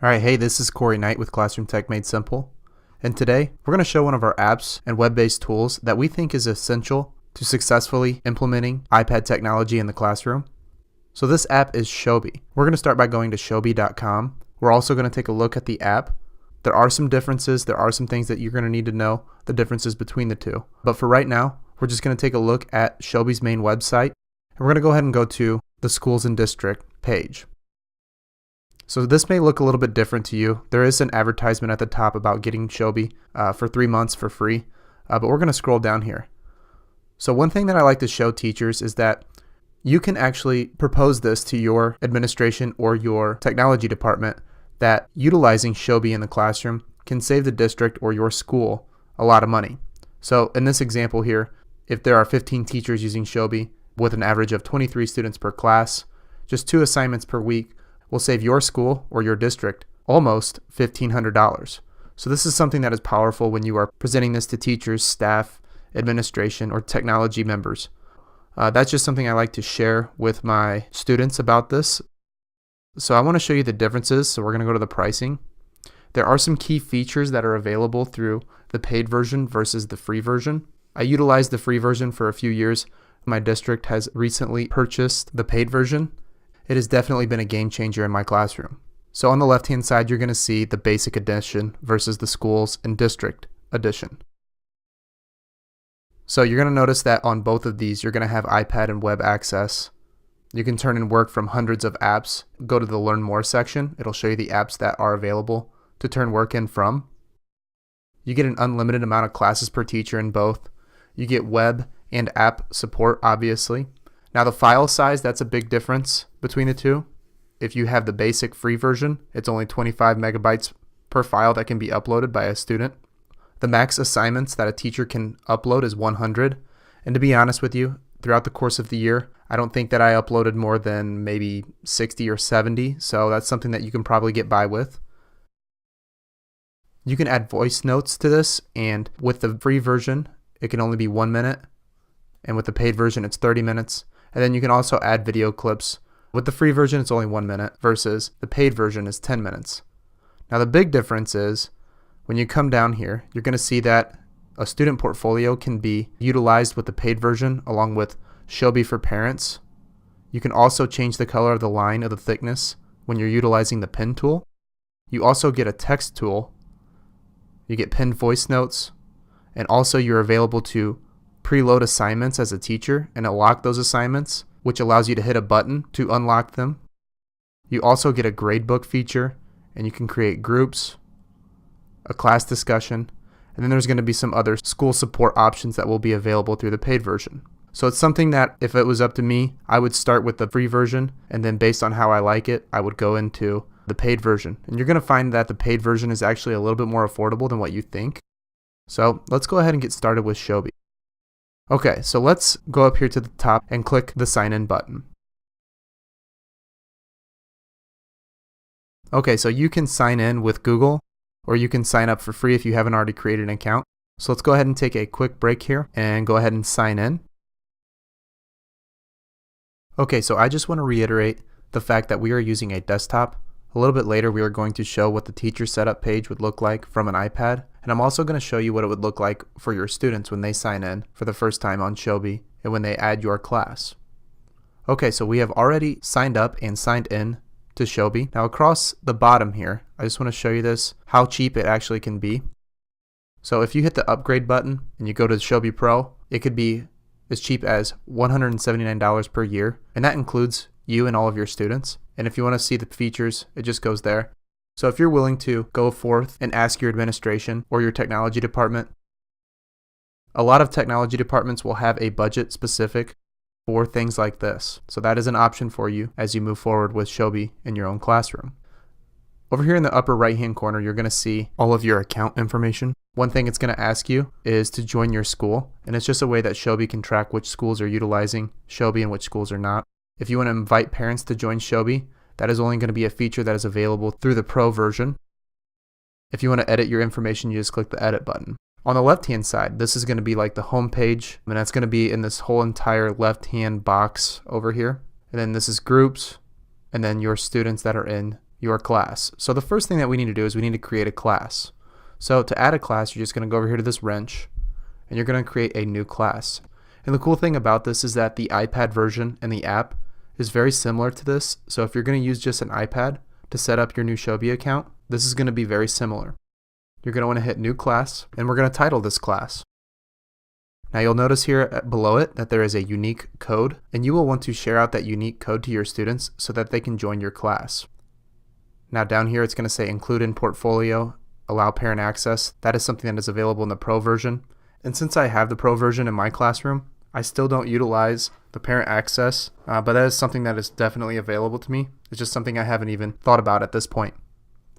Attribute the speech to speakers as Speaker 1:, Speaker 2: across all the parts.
Speaker 1: Alright, hey, this is Corey Knight with Classroom Tech Made Simple. And today, we're going to show one of our apps and web-based tools that we think is essential to successfully implementing iPad technology in the classroom. So this app is Showbie. We're going to start by going to showbie.com. We're also going to take a look at the app. There are some differences. There are some things that you're going to need to know the differences between the two. But for right now, we're just going to take a look at Showbie's main website. And we're going to go ahead and go to the schools and district page. So this may look a little bit different to you. There is an advertisement at the top about getting Showbie for 3 months for free, but we're going to scroll down here. So one thing that I like to show teachers is that you can actually propose this to your administration or your technology department that utilizing Showbie in the classroom can save the district or your school a lot of money. So in this example here, if there are 15 teachers using Showbie with an average of 23 students per class, just 2 assignments per week will save your school or your district almost $1,500. So this is something that is powerful when you are presenting this to teachers, staff, administration, or technology members. That's just something I like to share with my students about this. So I want to show you the differences. So we're going to go to the pricing. There are some key features that are available through the paid version versus the free version. I utilized the free version for a few years. My district has recently purchased the paid version. It has definitely been a game changer in my classroom. So on the left hand side, you're going to see the basic edition versus the schools and district edition. So you're going to notice that on both of these, you're going to have iPad and web access. You can turn in work from hundreds of apps. Go to the Learn More section. It'll show you the apps that are available to turn work in from. You get an unlimited amount of classes per teacher in both. You get web and app support, obviously. Now the file size, that's a big difference between the two. If you have the basic free version, it's only 25 megabytes per file that can be uploaded by a student. The max assignments that a teacher can upload is 100. And to be honest with you, throughout the course of the year, I don't think that I uploaded more than maybe 60 or 70. So that's something that you can probably get by with. You can add voice notes to this, and with the free version, it can only be 1 minute. And with the paid version, it's 30 minutes. And then you can also add video clips. With the free version, it's only 1 minute versus the paid version is 10 minutes. Now the big difference is when you come down here, you're going to see that a student portfolio can be utilized with the paid version along with Showbie for parents. You can also change the color of the line of the thickness when you're utilizing the pen tool. You also get a text tool. You get pinned voice notes, and also you're available to preload assignments as a teacher and unlock those assignments, which allows you to hit a button to unlock them. You also get a gradebook feature, and you can create groups, a class discussion, and then there's going to be some other school support options that will be available through the paid version. So it's something that if it was up to me, I would start with the free version, and then based on how I like it, I would go into the paid version. And you're going to find that the paid version is actually a little bit more affordable than what you think. So let's go ahead and get started with Showbie. Okay, so let's go up here to the top and click the sign in button. Okay, so you can sign in with Google, or you can sign up for free if you haven't already created an account. So let's go ahead and take a quick break here and go ahead and sign in. Okay, so I just want to reiterate the fact that we are using a desktop. A little bit later, we are going to show what the teacher setup page would look like from an iPad. And I'm also going to show you what it would look like for your students when they sign in for the first time on Showbie and when they add your class. Okay, so we have already signed up and signed in to Showbie. Now across the bottom here, I just want to show you this, how cheap it actually can be. So if you hit the upgrade button and you go to Showbie Pro, it could be as cheap as $179 per year. And that includes you and all of your students. And if you want to see the features, it just goes there. So if you're willing to go forth and ask your administration or your technology department, a lot of technology departments will have a budget specific for things like this. So that is an option for you as you move forward with Showbie in your own classroom. Over here in the upper right hand corner, you're going to see all of your account information. One thing it's going to ask you is to join your school, and it's just a way that Showbie can track which schools are utilizing Showbie and which schools are not. If you want to invite parents to join Showbie, that is only going to be a feature that is available through the Pro version. If you want to edit your information, you just click the edit button. On the left hand side, this is going to be like the home page, and that's going to be in this whole entire left hand box over here. And then this is groups, and then your students that are in your class. So the first thing that we need to do is we need to create a class. So to add a class, you're just going to go over here to this wrench and you're going to create a new class. And the cool thing about this is that the iPad version and the app is very similar to this. So if you're going to use just an iPad to set up your new Showbie account, this is going to be very similar. You're going to want to hit new class and we're going to title this class. Now you'll notice here below it that there is a unique code, and you will want to share out that unique code to your students so that they can join your class. Now down here it's going to say include in portfolio, allow parent access. That is something that is available in the Pro version. And since I have the Pro version in my classroom, I still don't utilize the parent access, but that is something that is definitely available to me. It's just something I haven't even thought about at this point.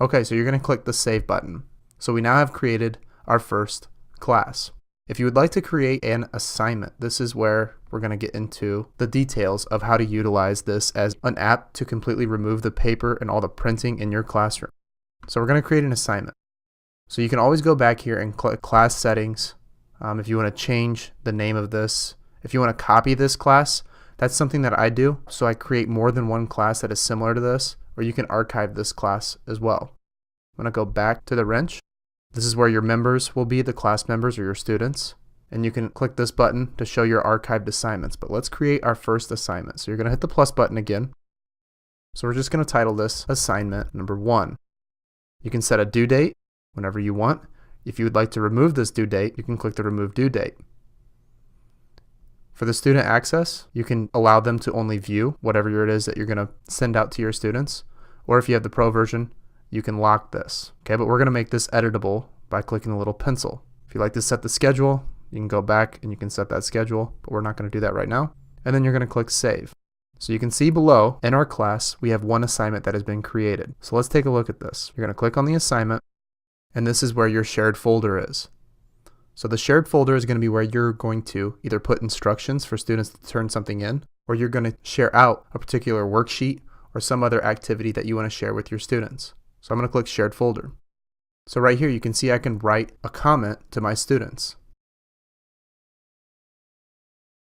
Speaker 1: Okay, so you're going to click the Save button. So we now have created our first class. If you would like to create an assignment, this is where we're going to get into the details of how to utilize this as an app to completely remove the paper and all the printing in your classroom. So we're going to create an assignment. So you can always go back here and click class settings. If you want to change the name of this, if you want to copy this class, that's something that I do. So I create more than one class that is similar to this, or you can archive this class as well. I'm going to go back to the wrench. This is where your members will be, the class members or your students. And you can click this button to show your archived assignments. But let's create our first assignment. So you're going to hit the plus button again. So we're just going to title this assignment number 1. You can set a due date whenever you want. If you would like to remove this due date, you can click the remove due date. For the student access, you can allow them to only view whatever it is that you're going to send out to your students. Or if you have the Pro version, you can lock this. Okay, but we're going to make this editable by clicking the little pencil. If you like to set the schedule, you can go back and you can set that schedule, but we're not going to do that right now. And then you're going to click Save. So you can see below in our class, we have one assignment that has been created. So let's take a look at this. You're going to click on the assignment, and this is where your shared folder is. So the shared folder is going to be where you're going to either put instructions for students to turn something in, or you're going to share out a particular worksheet or some other activity that you want to share with your students. So I'm going to click Shared Folder. So right here you can see I can write a comment to my students.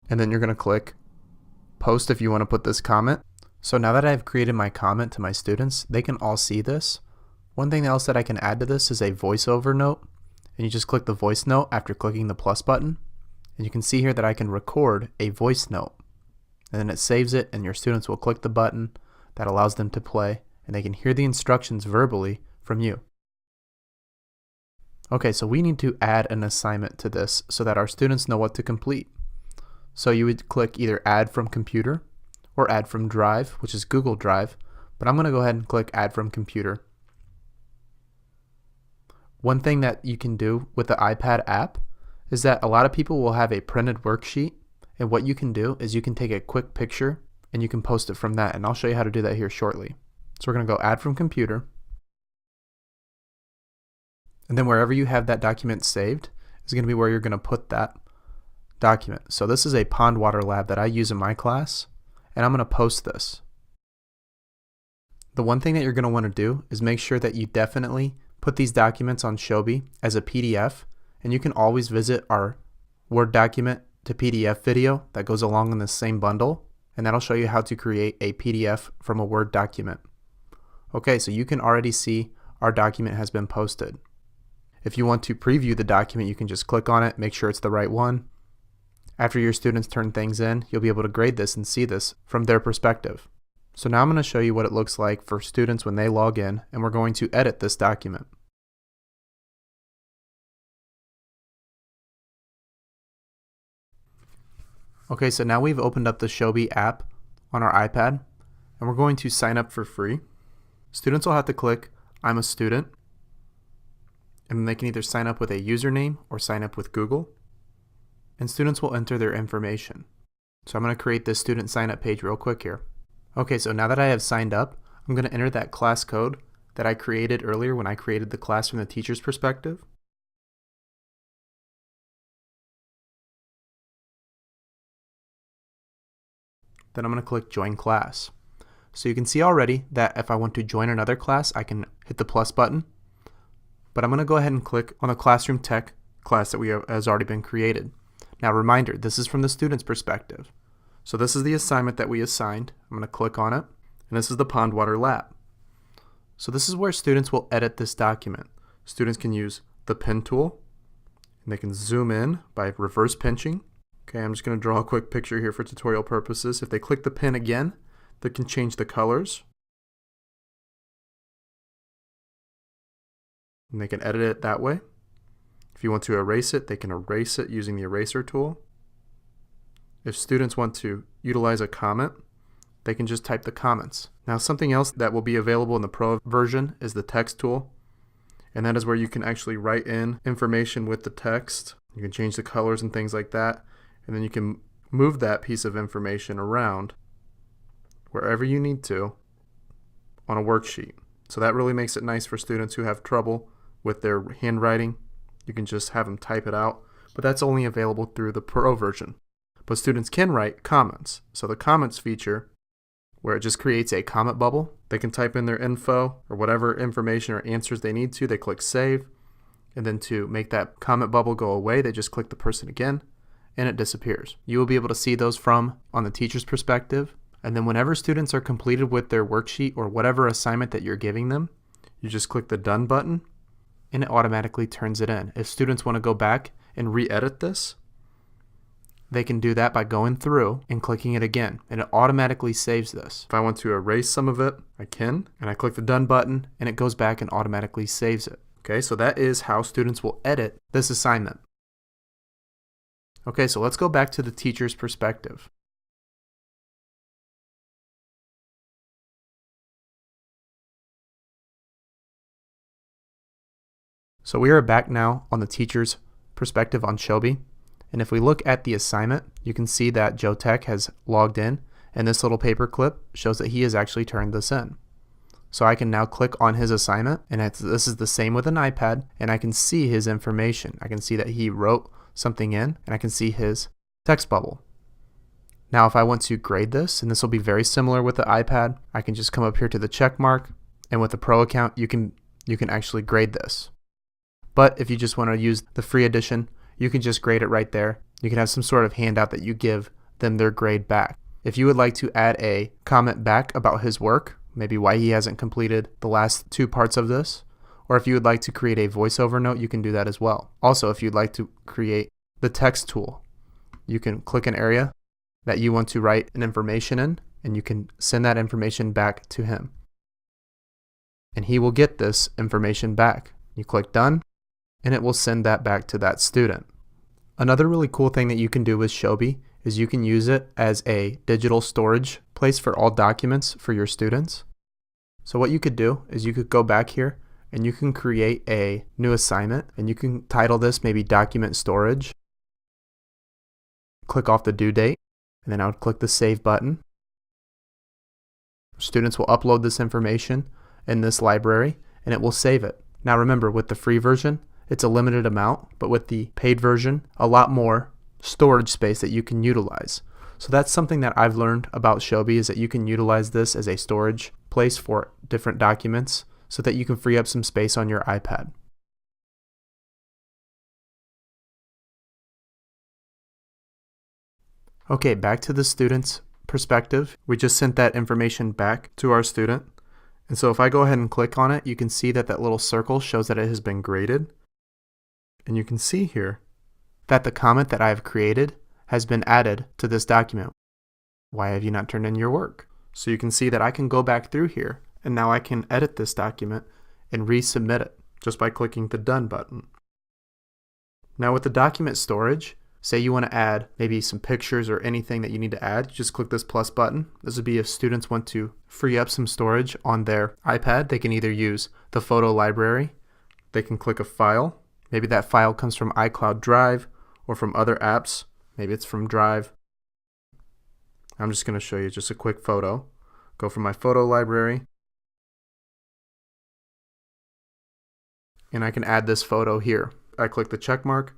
Speaker 1: And then you're going to click Post if you want to put this comment. So now that I've created my comment to my students, they can all see this. One thing else that I can add to this is a voiceover note. And you just click the voice note after clicking the plus button. And you can see here that I can record a voice note. And then it saves it and your students will click the button that allows them to play. And they can hear the instructions verbally from you. Okay, so we need to add an assignment to this so that our students know what to complete. So you would click either Add from Computer or Add from Drive, which is Google Drive, but I'm going to go ahead and click Add from Computer. One thing that you can do with the iPad app is that a lot of people will have a printed worksheet, and what you can do is you can take a quick picture and you can post it from that, and I'll show you how to do that here shortly. So we're going to go Add from Computer. And then wherever you have that document saved is going to be where you're going to put that document. So this is a pond water lab that I use in my class, and I'm going to post this. The one thing that you're going to want to do is make sure that you definitely put these documents on Showbie as a PDF, and you can always visit our Word document to PDF video that goes along in the same bundle, and that'll show you how to create a PDF from a Word document. Okay, so you can already see our document has been posted. If you want to preview the document, you can just click on it, make sure it's the right one. After your students turn things in, you'll be able to grade this and see this from their perspective. So now I'm going to show you what it looks like for students when they log in, and we're going to edit this document. Okay, so now we've opened up the Showbie app on our iPad, and we're going to sign up for free. Students will have to click I'm a student, and then they can either sign up with a username or sign up with Google, and students will enter their information. So I'm going to create this student sign up page real quick here. Okay, so now that I have signed up, I'm going to enter that class code that I created earlier when I created the class from the teacher's perspective. Then I'm going to click Join Class. So you can see already that if I want to join another class, I can hit the plus button. But I'm going to go ahead and click on the Classroom Tech class that has already been created. Now reminder, this is from the student's perspective. So this is the assignment that we assigned. I'm going to click on it, and this is the Pond Water Lab. So this is where students will edit this document. Students can use the pen tool, and they can zoom in by reverse pinching. Okay, I'm just going to draw a quick picture here for tutorial purposes. If they click the pen again, they can change the colors. And they can edit it that way. If you want to erase it, they can erase it using the eraser tool. If students want to utilize a comment, they can just type the comments. Now something else that will be available in the Pro version is the text tool. And that is where you can actually write in information with the text. You can change the colors and things like that. And then you can move that piece of information around wherever you need to on a worksheet. So that really makes it nice for students who have trouble with their handwriting. You can just have them type it out, but that's only available through the Pro version. But students can write comments. So the comments feature, where it just creates a comment bubble, they can type in their info or whatever information or answers they need to. They click save, and then to make that comment bubble go away, they just click the person again, and it disappears. You will be able to see those from on the teacher's perspective. And then whenever students are completed with their worksheet or whatever assignment that you're giving them, you just click the done button and it automatically turns it in. If students want to go back and re-edit this, they can do that by going through and clicking it again, and it automatically saves this. If I want to erase some of it, I can, and I click the done button and it goes back and automatically saves it. Okay, so that is how students will edit this assignment. Okay, so let's go back to the teacher's perspective. So we are back now on the teacher's perspective on Showbie. And if we look at the assignment, you can see that Joe Tech has logged in, and this little paper clip shows that he has actually turned this in. So I can now click on his assignment, and this is the same with an iPad, and I can see his information. I can see that he wrote something in, and I can see his text bubble. Now if I want to grade this, and this will be very similar with the iPad, I can just come up here to the check mark, and with the Pro account, you can actually grade this. But if you just want to use the free edition, you can just grade it right there. You can have some sort of handout that you give them their grade back. If you would like to add a comment back about his work, maybe why he hasn't completed the last 2 parts of this, or if you would like to create a voiceover note, you can do that as well. Also, if you'd like to create the text tool, you can click an area that you want to write an information in, and you can send that information back to him. And he will get this information back. You click done, and it will send that back to that student. Another really cool thing that you can do with Showbie is you can use it as a digital storage place for all documents for your students. So what you could do is you could go back here and you can create a new assignment, and you can title this maybe document storage. Click off the due date, and then I would click the save button. Students will upload this information in this library and it will save it. Now remember, with the free version, it's a limited amount, but with the paid version, a lot more storage space that you can utilize. So that's something that I've learned about Showbie, is that you can utilize this as a storage place for different documents so that you can free up some space on your iPad. Okay, back to the student's perspective. We just sent that information back to our student. And so if I go ahead and click on it, you can see that that little circle shows that it has been graded. And you can see here that the comment that I have created has been added to this document. Why have you not turned in your work? So you can see that I can go back through here, and now I can edit this document and resubmit it just by clicking the done button. Now with the document storage, say you want to add maybe some pictures or anything that you need to add, just click this plus button. This would be if students want to free up some storage on their iPad. They can either use the photo library, they can click a file. Maybe that file comes from iCloud Drive or from other apps. Maybe it's from Drive. I'm just going to show you just a quick photo. Go from my photo library, and I can add this photo here. I click the check mark,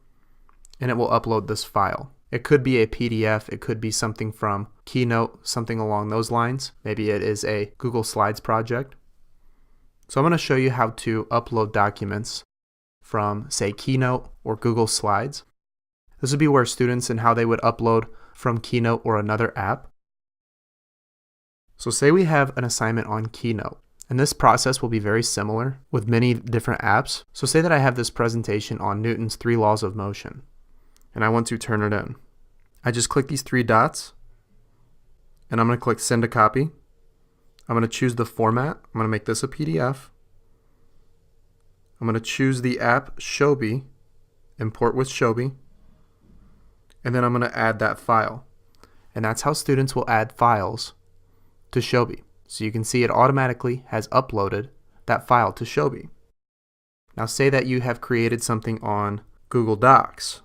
Speaker 1: and it will upload this file. It could be a PDF, it could be something from Keynote, something along those lines. Maybe it is a Google Slides project. So I'm going to show you how to upload documents from, say, Keynote or Google Slides. This would be where students and how they would upload from Keynote or another app. So say we have an assignment on Keynote, And this process will be very similar with many different apps. So say that I have this presentation on Newton's 3 laws of motion, and I want to turn it in. I just click these 3 dots, and I'm going to click Send a Copy. I'm going to choose the format. I'm going to make this a PDF. I'm going to choose the app Showbie, import with Showbie, and then I'm going to add that file. And that's how students will add files to Showbie. So you can see it automatically has uploaded that file to Showbie. Now say that you have created something on Google Docs.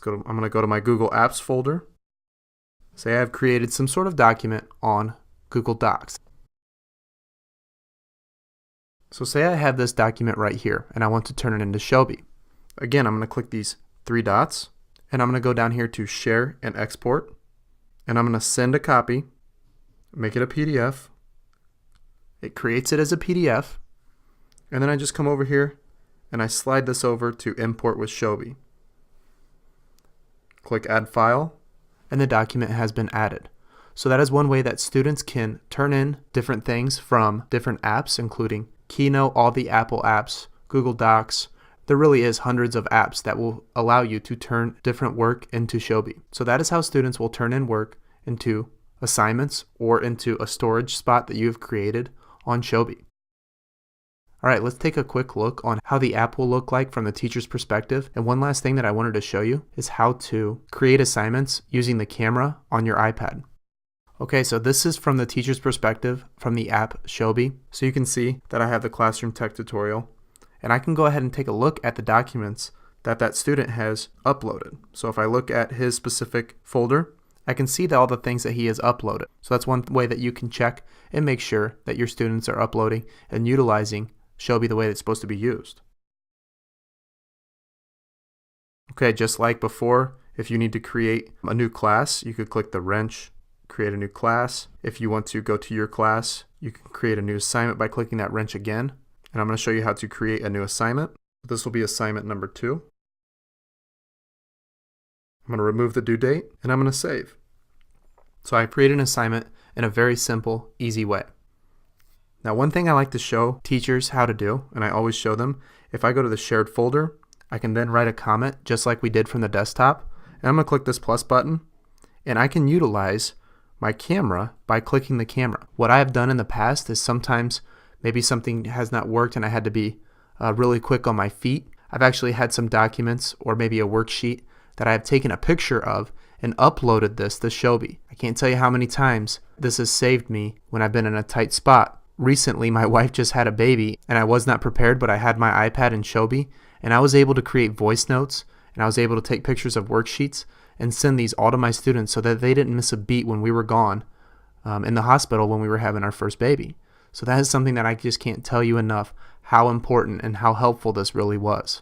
Speaker 1: I'm going to go to my Google Apps folder. Say I've created some sort of document on Google Docs. So say I have this document right here and I want to turn it into Showbie. Again, I'm going to click these 3 dots and I'm going to go down here to Share and Export, and I'm going to send a copy, make it a PDF. It creates it as a PDF, and then I just come over here and I slide this over to Import with Showbie. Click Add File, and the document has been added. So that is one way that students can turn in different things from different apps, including Keynote, all the Apple apps, Google Docs. There really is hundreds of apps that will allow you to turn different work into Showbie. So that is how students will turn in work into assignments or into a storage spot that you've created on Showbie. All right, let's take a quick look on how the app will look like from the teacher's perspective. And one last thing that I wanted to show you is how to create assignments using the camera on your iPad. Okay, so this is from the teacher's perspective from the app Showbie. So you can see that I have the Classroom Tech tutorial, and I can go ahead and take a look at the documents that that student has uploaded. So if I look at his specific folder, I can see all the things that he has uploaded. So that's one way that you can check and make sure that your students are uploading and utilizing Showbie the way it's supposed to be used. Okay, just like before, if you need to create a new class, you could click the wrench, create a new class. If you want to go to your class, you can create a new assignment by clicking that wrench again. And I'm going to show you how to create a new assignment. This will be assignment number 2. I'm going to remove the due date, and I'm going to save. So I created an assignment in a very simple, easy way. Now, one thing I like to show teachers how to do, and I always show them, if I go to the shared folder, I can then write a comment just like we did from the desktop. And I'm going to click this plus button, and I can utilize my camera by clicking the camera. What I have done in the past is sometimes maybe something has not worked and I had to be really quick on my feet. I've actually had some documents or maybe a worksheet that I have taken a picture of and uploaded this to Showbie. I can't tell you how many times this has saved me when I've been in a tight spot. Recently, my wife just had a baby and I was not prepared, but I had my iPad in Showbie and I was able to create voice notes and I was able to take pictures of worksheets and send these all to my students so that they didn't miss a beat when we were gone in the hospital when we were having our first baby. So that is something that I just can't tell you enough how important and how helpful this really was.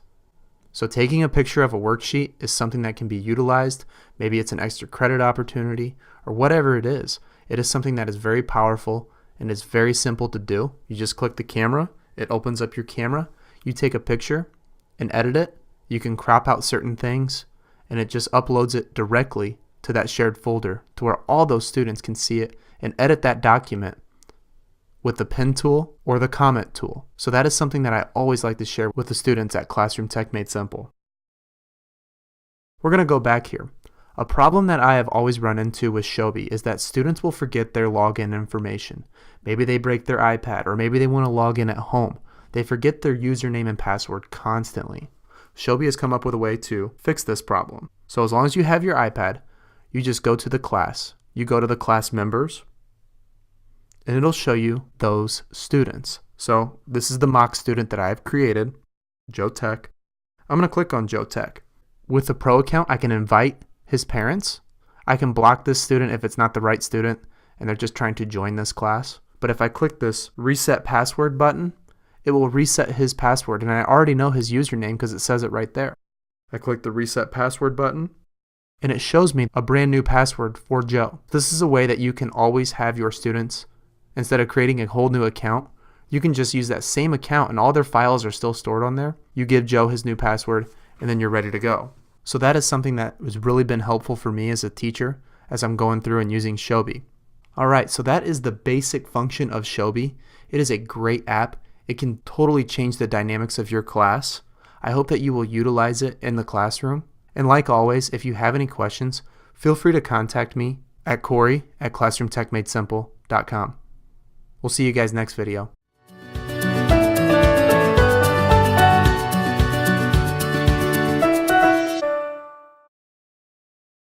Speaker 1: So taking a picture of a worksheet is something that can be utilized. Maybe it's an extra credit opportunity or whatever it is. It is something that is very powerful and is very simple to do. You just click the camera, it opens up your camera, you take a picture and edit it. You can crop out certain things and it just uploads it directly to that shared folder to where all those students can see it and edit that document with the pen tool or the comment tool. So that is something that I always like to share with the students at Classroom Tech Made Simple. We're going to go back here. A problem that I have always run into with Showbie is that students will forget their login information. Maybe they break their iPad or maybe they want to log in at home. They forget their username and password constantly. Showbie has come up with a way to fix this problem. So as long as you have your iPad, you just go to the class. You go to the class members, and it'll show you those students. So this is the mock student that I have created, Joe Tech. I'm going to click on Joe Tech. With the Pro account, I can invite his parents. I can block this student if it's not the right student and they're just trying to join this class. But if I click this Reset Password button, it will reset his password, and I already know his username because it says it right there. I click the Reset Password button, and it shows me a brand new password for Joe. This is a way that you can always have your students, instead of creating a whole new account, you can just use that same account and all their files are still stored on there. You give Joe his new password and then you're ready to go. So that is something that has really been helpful for me as a teacher as I'm going through and using Showbie. Alright, so that is the basic function of Showbie. It is a great app. It can totally change the dynamics of your class. I hope that you will utilize it in the classroom. And like always, if you have any questions, feel free to contact me at Corey@classroomtechmadesimple.com. We'll see you guys next video.